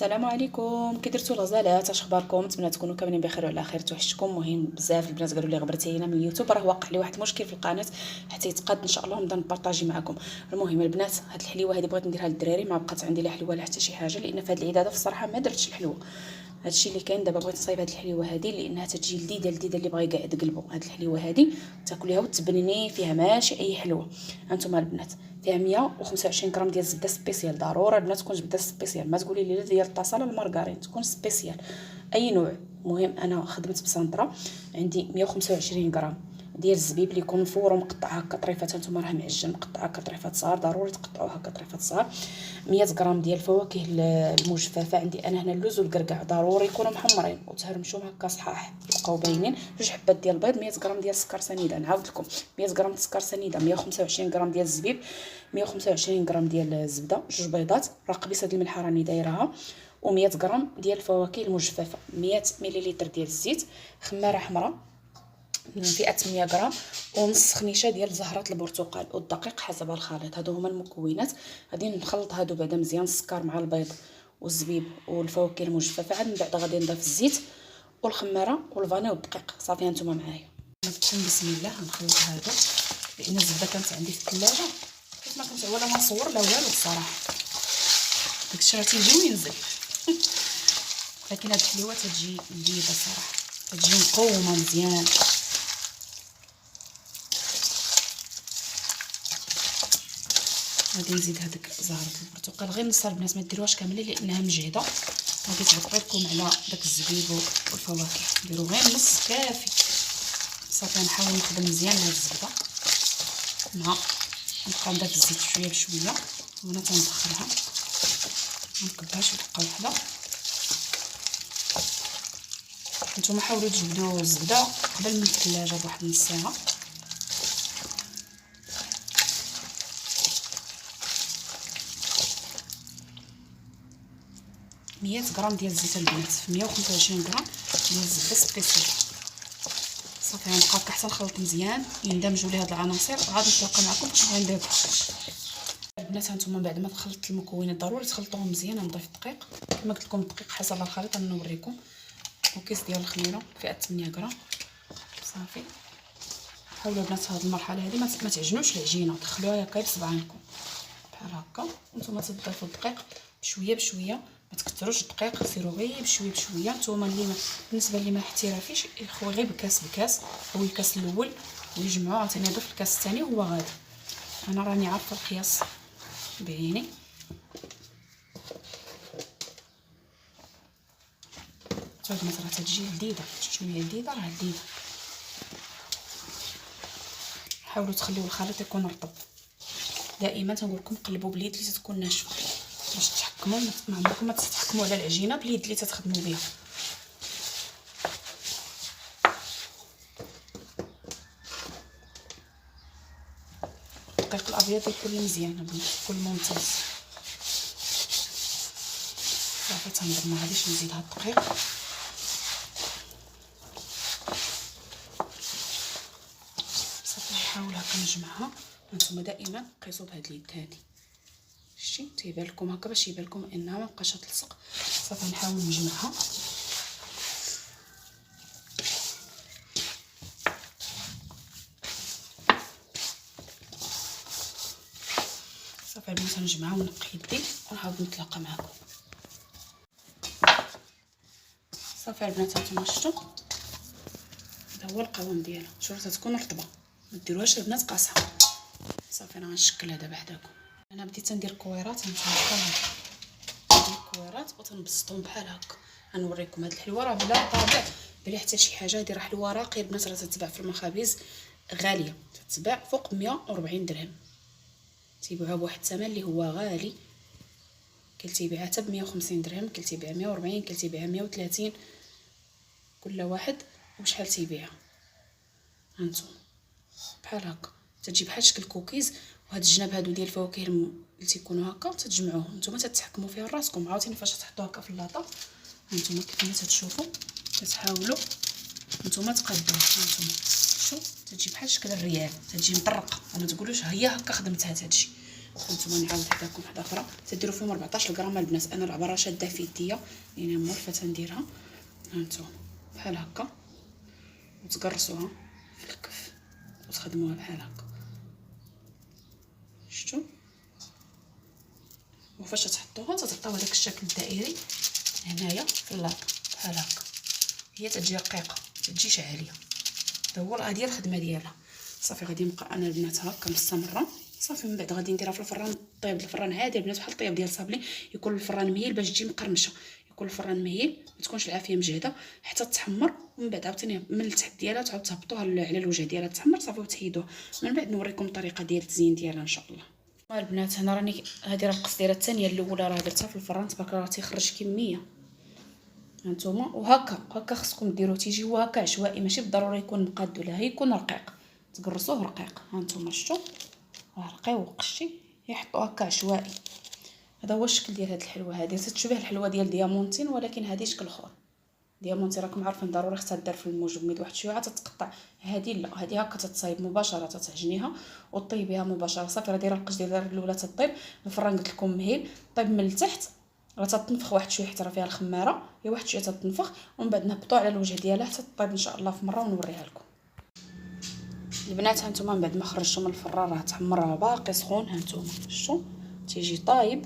السلام عليكم، كي درتو الغزالات؟ اش اخباركم؟ نتمنى تكونوا كاملين بخير وعلى خير. توحشتكم. مهم بزاف البنات قالوا لي غبرتي هنا من اليوتيوب، راه واقع لي واحد المشكل في القناه حتى يتقاد ان شاء الله نبدا نبارطاجي معكم. المهم البنات، هاد الحليوه هذه بغيت نديرها للدراري، ما بقات عندي لا حلوه لا حتى شي حاجه، لان في هاد العيد هذا في الصراحه ما درتش الحلوه. هادشي اللي كاين دابا. بغيت نصايب هاد الحليوه هذه لانها تجي لذيذه لذيذه، اللي بغى يقعد قلبو. هاد الحليوه هذه تاكليها وتبنني فيها، ماشي اي حلوه. هانتوما البنات، فيها 125 غرام ديال الزبده سبيسيال. ضروري البنات تكون زبده سبيسيال، ما تقولي لي لا ديال الطاسه لا المارغرين، تكون سبيسيال اي نوع. المهم انا خدمت بسنطره، عندي 125 غرام ديال الزبيب اللي يكون مفور ومقطع هكا طريفات. هانتوما راه معجن مقطع هكا طريفات صغار، ضروري تقطعوه هكا طريفات صغار. 100 غرام ديال الفواكه المجففه، عندي انا هنا اللوز والكركاع، ضروري يكونوا محمرين وتهرمشوهم هكا صحاح يبقاو باينين. 2 حبات ديال البيض، 100 غرام ديال السكر سنيده. نعاود لكم، 100 غرام السكر سنيده، 125 غرام ديال الزبيب، 125 غرام ديال الزبده، 2 بيضات، راه قبيصه ديال الملح راني دايرها، و100 غرام ديال الفواكه المجففه، 100 مليلتر ديال الزيت، خماره حمراء من فئه 100 غرام، ونص خنيشه ديال زهره البرتقال، والدقيق حسب الخليط. هادو هما المكونات. غادي نخلط هادو بعدا مزيان، السكر مع البيض والزبيب والفواكه المجففه. عاد من بعد غادي نضيف الزيت والخماره والفاني والدقيق. صافي هانتوما معايا. بسم الله غنخلط هادو، لان الزبده كانت عندي في الثلاجه، حيت ما كنت ولا ما نصور لا والو الصراحه. داكشي راه تيجي وينزل لكن هاد الحليوه تجي لذيذه صراحه، تجي مقومه مزيان. غادي نزيد هذيك زهره البرتقال، غير نص البنات، ما ديروهاش كامله لانها مجهده، غادي تعطي لكم على داك الزبيب والفواكه. ديروا غير نص كافي. صافي نحاول نخدم مزيان هاد الزبده مع نبقى نضيف الزيت شويه بشويه، وانا تنبخرها ما نكبهاش دقه واحده. نتوما حاولوا تجبدوا الزبده قبل من الثلاجه بواحد نص ساعه. مية غرام ديال الزيت البنات في 125 غرام ديال الزبده سبيسيال. صافي غنبقى حتى نخلط مزيان يندمجوا لي هاد العناصر، وعاد نتلاقى معكم باش نبغي ندير البنات. هانتوما بعد ما خلطت المكونات ضروري تخلطوهم مزيان. غنضيف الدقيق كما قلت لكم، الدقيق حسب الخليط غنوريكم، وكيس ديال الخميره فئه 8 غرام. صافي حاولوا البنات هاد المرحله هذه ما تعجنوش العجينه، دخلوها هكا بصبعانكم بحال هكا، وانتم تضيفوا الدقيق بشويه بشويه، ما تكثروش الدقيق، سيروا غير بشويه بشويه. نتوما اللي بالنسبه اللي ما احترافيش يخوي غير بكاس بكاس، هو الكاس الاول ويجمعوا عاوتاني يضيف الكاس الثاني وهو غادي. انا راني عارفه القياس بعيني. البنات راه تجي لذيذه، شنو هي لذيذه؟ راه لذيذه. حاولوا تخليو الخليط يكون رطب. دائما تنقول لكم قلبوا باليد اللي تكون ناشفه باش تحكموا، ما عمركم ما تتحكموا على العجينه باليد اللي تخدموا بها. الدقيق الابيض يكون مزيان يكون ممتاز. صافي تنضرب، ما غاديش نزيد هاد الدقيق. صافي نحاول هكا نجمعها. نتوما دائما قيسوا بهاد اليد هادي، شتي تيبان لكم هكا باش يبان لكم انها ما بقاش تلصق. صافي نحاول نجمعها. صافي البنات نجمعها ونقي يدي ونعاود نتلاقى معكم. صافي البنات هانتوما شفتوا هذا هو القوام ديالها، شوفوا تكون رطبه، ما ديروهاش البنات قاصحه. صافي انا غنشكلها دابا حداكم. انا بديت ندير كويرات، هانتوما بحال هكا ندير كويرات وتنبسطهم بحال هكا. غنوريكم هاد الحلوه راه بلا طابع بلا حتى شي حاجه. هادي راه حلوه راقيه البنات، راه تتباع في المخابز غاليه، تتباع فوق 140 درهم، تيبيعوها بواحد الثمن اللي هو غالي. كل تيبيعها حتى ب 150 درهم، كل تيبيعها 140، كل تيبيعها 130، كل واحد وشحال تيبيعها. هانتوما بحال هكا تتجي بحال شكل كوكيز. وهاد الجناب هادو ديال الفواكه اللي تيكونوا هكا تتجمعوهم نتوما، تتحكموا فيها راسكم. عاوتاني فاش تحطوا هكا في اللاطه هانتوما كيف ما تتشوفوا تحاولوا نتوما تقادوها. هانتوما شوف تتجي بحال شكل الريال، تتجي مطرقه، ما تقولوش هي هكا خدمتها. هادشي هانتوما نعاود حداكم واحده اخرى تديروا فيهم 14 غرام البنات. انا العباره شاده في يديا يعني مولفه تنديرها. هانتوما بحال هكا وتقرصوها في الكف وتخدموها بحال هكا. شفتوا؟ وفاش تحطوها تعطيو هذاك الشكل الدائري هنايا في اللاطه بحال هكا. هي تجي رقيقه تجيش عاليه. هذا هو هذه الخدمه ديالها. صافي غادي نبقى انا البنات هكا مستمره. صافي من بعد غادي نديرها في الفران طيب. الفران عادي البنات بحال الطياب ديال الصابلي، يكون الفران مهيل باش تجي مقرمشه، يكون الفران مهيل ما تكونش العافيه مجهده حتى تحمر. ومن بعد عاوتاني من التحت ديالها تعاود تهبطوها على الوجه ديالها تحمر صافي وتحيدوها. من بعد نوريكم الطريقه ديال التزيين ديالها ان شاء الله. البنات هنا راني هذه راه القص ديالها الثانيه. الاولى راه درتها في الفران تبارك الله تيخرج كميه. هانتوما وهكا خصكم ديروا تيجيو هكا عشوائي، ماشي بالضروره يكون مقاد ولا هي يكون رقيق تقرصوه رقيق. هانتوما شفتوا راه رقيق وقشي يحطوا هكا عشوائي. هذا هو الشكل ديال هذه الحلوه. هذه تتشبه الحلوه ديال ديامونتين ولكن هذه شكل اخر. ديامونتين راكم عارفين ضروري خصها تدار في المجمد واحد شويه تتقطع. هذه لا، هذه هكا تتصايب مباشره تعجنيها وطيبيها مباشره. صافي راه دايره القش ديالها الاولى تطيب. الفران قلت لكم مهيل طيب من التحت راه تتنفخ واحد شويه حتى راه فيها الخماره هي واحد شويه تتنفخ. ومن بعد نهبطوا على الوجه ديالها حتى تطيب ان شاء الله في مره ونوريها لكم. البنات هانتوما من بعد ما خرجتو من الفران راه تحمر راه باقي سخون. هانتوما شفتوا تيجي طايب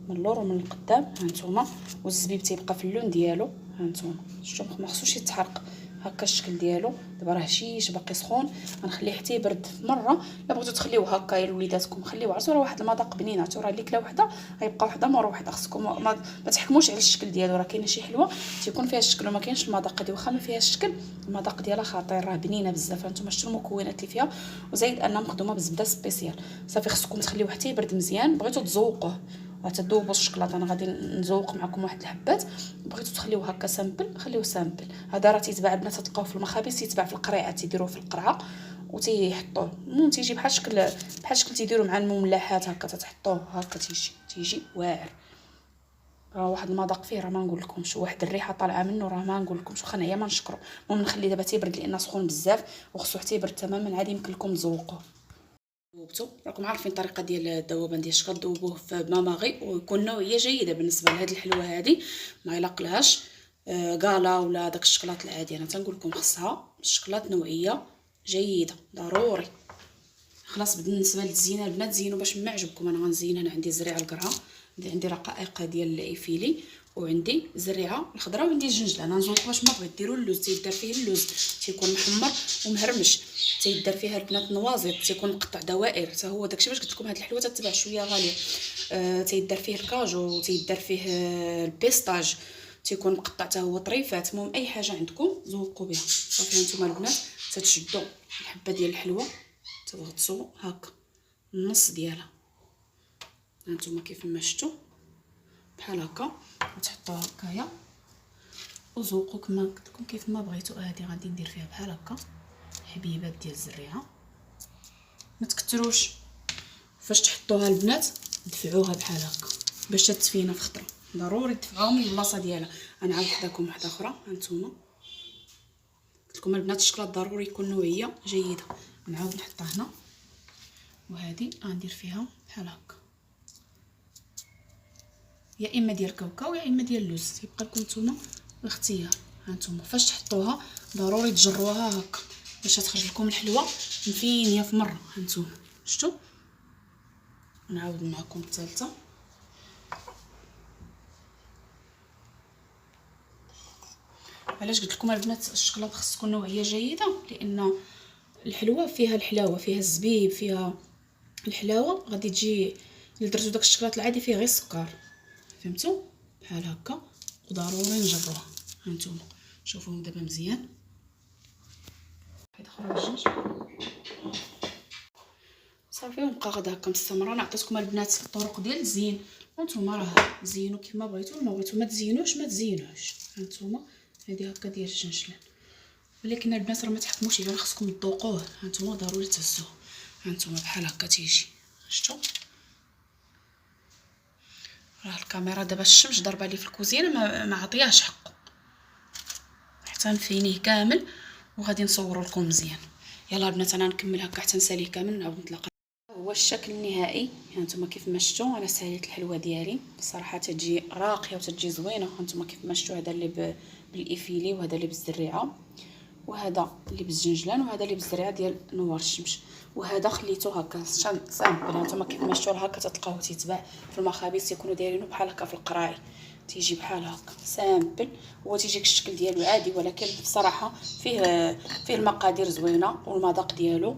من اللور ومن القدام. هانتوما والزبيب تيبقى في اللون ديالو. هانتوما شفتوا ما خصوش يتحرق هكا الشكل ديالو. دابا راه هشيش باقي سخون غنخليه حتى يبرد في مره. الا بغيتو تخليوه هكا يا وليداتكم خليوه. عرفتوا راه واحد المذاق بنينات راه اللي كلا وحده غيبقى وحده مور وحده. خصكم ما تحكموش على الشكل ديالو. راه كاينه شي حلوه تيكون فيها الشكل وما كاينش المذاق ديالها. واخا ما فيها الشكل المذاق ديالها خطير راه بنينه بزاف. هانتوما شفتوا المكونات اللي فيها وزايد انها مخدومه بزبده سبيسيال. صافي خصكم تخليوه حتى يبرد مزيان. بغيتو تزوقوه وتذوبوا الشكلاط انا غادي نزوق معكم واحد الحبات. بغيتو تخليوه هكا سامبل خليوه سامبل. هذا راه تيتباع البنات تلقاوه في المخابز تيتباع في القريعه تيديروه في القرعه وتيحطوه. المهم تيجي بحال شكل تيديروا مع المملحات هكا تحطوه هكا تيجي واعر. راه واحد المذاق فيه راه ما نقول لكمش. واحد الريحه طالعه منه راه ما نقول لكمش. واخا نعيا ما نشكرو. المهم نخلي دابا تيبرد لان سخون بزاف وخصو حتى يبرد تماما عاد يمكن لكم تزوقوه. ذوبتو راكم عارفين الطريقه ديال الذوبان ديال الشكلاط. ذوبوه في ماماغي ويكون نوعيه جيده بالنسبه لهاد الحلوه هذه ما يلاقلهاش كالا ولا داك الشكلاط العادي. انا تنقول لكم خصها الشكلاط نوعيه جيده ضروري. خلاص بالنسبه للتزيين البنات زينوا باش ما عجبكم. انا غنزين هنا عندي زريعه القرعه عندي رقائق ديال الايفيلي وعندي زريعه الخضراء وعندي الجنجله. انا نزوق باش ما بغيت ديروا اللوز تيدار فيه اللوز تيكون محمر ومهرمش. تيدار فيها البنات نوازط تيكون مقطع دوائر حتى هو داكشي باش قلت لكم هاد الحلوه تتباع شويه غاليه. تيدار فيه الكاجو تيدار فيه البيستاج تيكون مقطع حتى هو طريفات. المهم اي حاجه عندكم زوقوا بها. صافي نتوما البنات تتشدوا الحبه ديال الحلوه تغطسوا هكا النص ديالها. هانتوما كيف ما شفتوا بحال هكا وتحطوها هكايا وزوقوا كما قلت لكم كيف ما بغيتوا. هذه غادي ندير فيها بحال هكا حبيبات ديال الزريعه. ما تكثروش فاش تحطوها البنات دفعوها بحال هكا باش تتفينا في خطره. ضروري تدفعوها من البلاصه ديالها. انا عاود حداكم واحده اخرى. هانتوما قلت لكم البنات الشكلاط ضروري يكون نوعيه جيده. نعاود نحطها هنا وهذه غندير فيها بحال هكا يا اما ديال كاوكاو يا اما ديال اللوز يبقى لكم نتوما الاختيار. هانتوما فاش تحطوها ضروري تجروها هكا باش تخرج لكم الحلوه مفينيه في مره. هانتوما شفتوا. نعاود معكم الثالثه. علاش قلت لكم البنات الشكلاط خص تكون نوعيه جيده لان الحلوه فيها الحلاوه فيها الزبيب فيها الحلاوه غادي تجي. الا درتو داك الشكلاط العادي فيه غير السكر فهمتوا بحال هكا وضروري نجروها. هانتوما شوفوهم دابا مزيان. واحد اخرى الجنج صافي ونبقى غدا هكا مستمره. انا عطيتكم البنات الطرق ديال التزيين وانتوما راه زينوا كيما بغيتوا. ما بغيتوا ما تزينوش هانتوما هذه هكا ديال الجنجلان. ولكن البنات راه ما تحكموش عليه خصكم تذوقوه. هانتوما ضروري تهزوه. هانتوما بحال هكا تيجي شفتوا. راه الكاميرا دابا الشمس ضربه لي في الكوزينه ما عطياش حقه حتى نفينيه كامل وغادي نصور لكم مزيان. يلا البنات انا نكمل هكا حتى نساليه كامل ونعاود نتلاقى. هو هو الشكل النهائي. هانتوما كيف ما شفتوا انا ساليت الحلوه ديالي بصراحه تجي راقيه وتجي زوينه. هانتوما كيف ما شفتوا هذا اللي بالافيلي وهذا اللي بالزريعه وهذا اللي بالزنجلان وهذا اللي بالزريعه ديال نوار الشمس وهذا خليته هكا سامبل. هانتوما كيف ما شفتوا هكا تلقاوه تيتباع في المخابز تيكونوا دايرينه بحال هكا في القراعي تيجي بحال هكا سامبل. هو تيجيك الشكل ديالو عادي ولكن بصراحه فيه المقادير زوينه والمذاق ديالو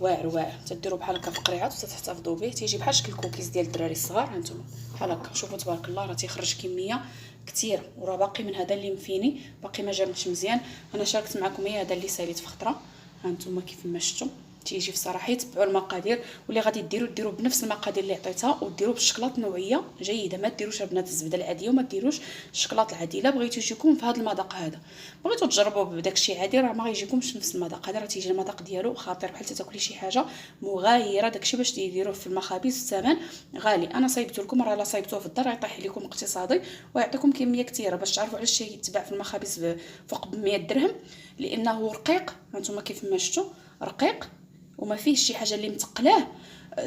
واعر. تديروا بحال هكا في قريعات وتحتفظوا به تيجي بحال شكل الكوكيز ديال الدراري الصغار. هانتوما بحال هكا شوفوا تبارك الله راه تيخرج كميه كثير وراه باقي من هذا اللي مفيني باقي ما جابتش مزيان. انا شاركت معكم هذا اللي ساليت في خطره. هانتوما كيف ما شفتوا تيجي في صراحه يتبعوا المقادير واللي غادي ديروا بنفس المقادير اللي عطيتها وديروا بالشكلاط نوعيه جيده. ما ديروش البنات الزبده العاديه وما ديروش الشكلاط العادي. الا بغيتو يجيكم في هذا المذاق هذا بغيتو تجربوا بداك الشيء عادي راه ما غيجيكمش نفس المذاق هذا. راه تيجي المذاق ديالو خطير بحال تاكلي شي حاجه مغايره. داكشي باش يديروه في المخابز الثمن غالي. انا صايبته لكم راه لا صايبتوه في الدار يطيح لكم اقتصادي ويعطيكم كميه كثيره باش تعرفوا علاش الشيء يتباع في المخابز فوق ب 100 درهم لانه رقيق. هانتوما كيف ما شفتوا رقيق وما فيه شي حاجه اللي متقلاه.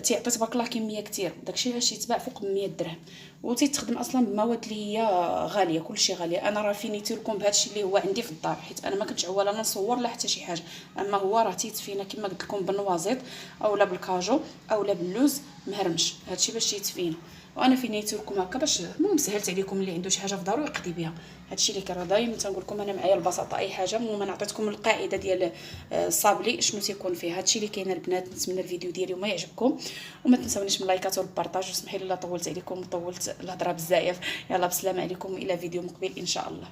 تيعطي تبارك الله كميه كثير داكشي علاش يتباع فوق 100 درهم وتيتخدم اصلا بمواد اللي هي غاليه كلشي غاليه. انا راه فينيت لكم بهذا الشيء اللي هو عندي في الدار حيت انا ما كنتش عواله نصور لا حتى شي حاجه. اما هو راه تيتفينا كما قلت لكم بالنوازيط اولا بالكاجو اولا باللوز مهرمش. هذا الشيء باش يتفينا وانا فينيت لكم هكا باش المهم سهلت عليكم اللي عنده شي حاجه في دارو يقضي بها. هادشي اللي كان دايما تنقول لكم انا معايا البساطه اي حاجه. المهم انا عطيتكم القاعده ديال الصابلي شنو تيكون فيه. هادشي اللي كاين البنات. نتمنى الفيديو ديالي وما يعجبكم وما تنساونيش من اللايكات والبارطاج وسمحوا لي لا طولت عليكم وطولت الهضره بزاف. يلا بسلامه عليكم والى فيديو مقبل ان شاء الله.